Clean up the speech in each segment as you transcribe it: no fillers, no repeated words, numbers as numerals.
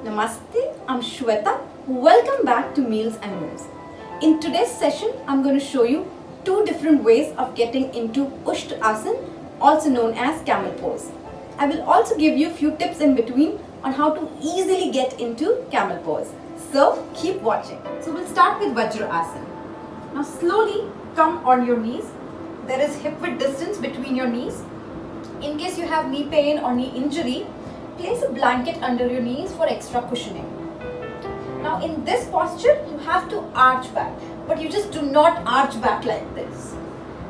Namaste, I'm Shweta. Welcome back to Meals and Moves. In today's session, I'm going to show you two different ways of getting into Ustrasana, also known as Camel Pose. I will also give you a few tips in between on how to easily get into Camel Pose. So keep watching. So we'll start with Vajrasana. Now slowly come on your knees. There is hip width distance between your knees. In case you have knee pain or knee injury, place a blanket under your knees for extra cushioning. Now in this posture, you have to arch back, but you just do not arch back like this.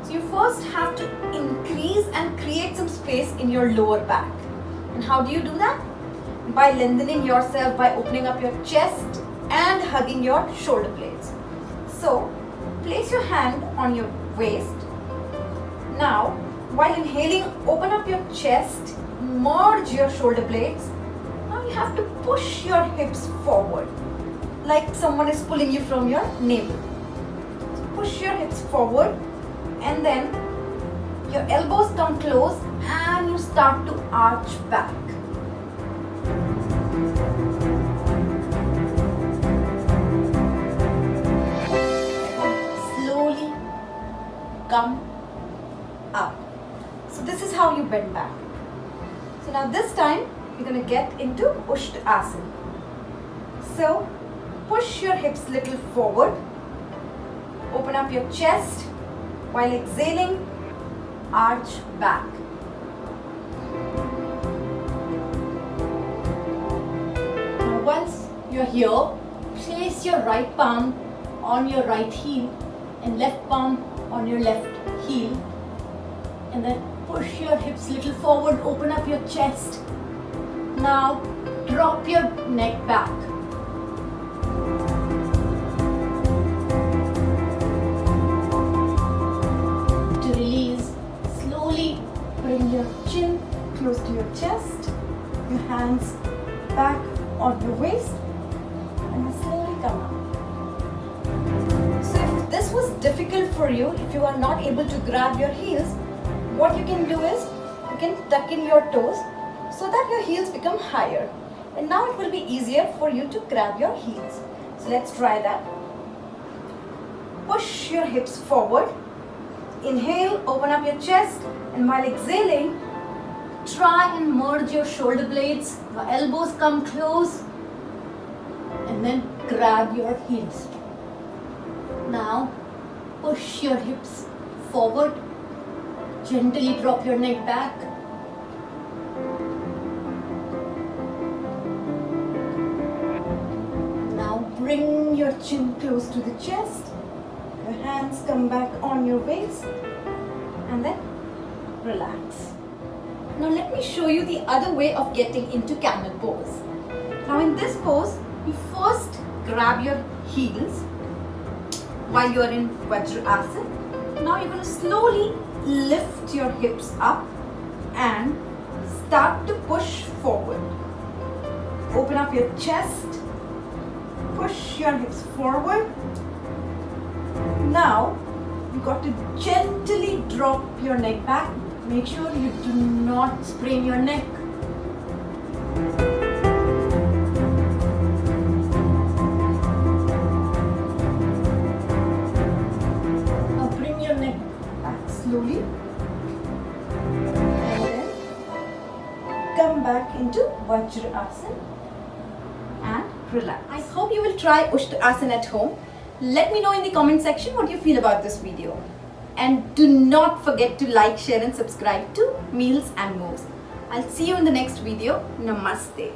So you first have to increase and create some space in your lower back. And how do you do that? By lengthening yourself, by opening up your chest and hugging your shoulder blades. So place your hand on your waist. Now while inhaling, open up your chest, merge your shoulder blades. Now you have to push your hips forward like someone is pulling you from your navel. So push your hips forward and then your elbows come close and you start to arch back. Slowly come up. So this is how you bend back. So now this time you're going to get into Ustrasana. So push your hips little forward. Open up your chest. While exhaling, arch back. Now once you're here, place your right palm on your right heel and left palm on your left heel. And then push your hips little forward, open up your chest. Now drop your neck back. To release, slowly bring your chin close to your chest, your hands back on your waist, and slowly come up. So if this was difficult for you, if you are not able to grab your heels, what you can do is, you can tuck in your toes so that your heels become higher. And now it will be easier for you to grab your heels. So let's try that. Push your hips forward. Inhale, open up your chest. And while exhaling, try and merge your shoulder blades. Your elbows come close. And then grab your heels. Now, push your hips forward. Gently drop your neck back. Now bring your chin close to the chest. Your hands come back on your waist. And then relax. Now let me show you the other way of getting into Camel Pose. Now in this pose, you first grab your heels while you are in Vajrasana. Now you're going to slowly lift your hips up and start to push forward. Open up your chest, push your hips forward. Now you got to gently drop your neck back. Make sure you do not sprain your neck. Slowly, and then come back into Vajrasana and relax. I hope you will try Ustrasana at home. Let me know in the comment section what you feel about this video. And do not forget to like, share and subscribe to Meals and Moves. I'll see you in the next video. Namaste.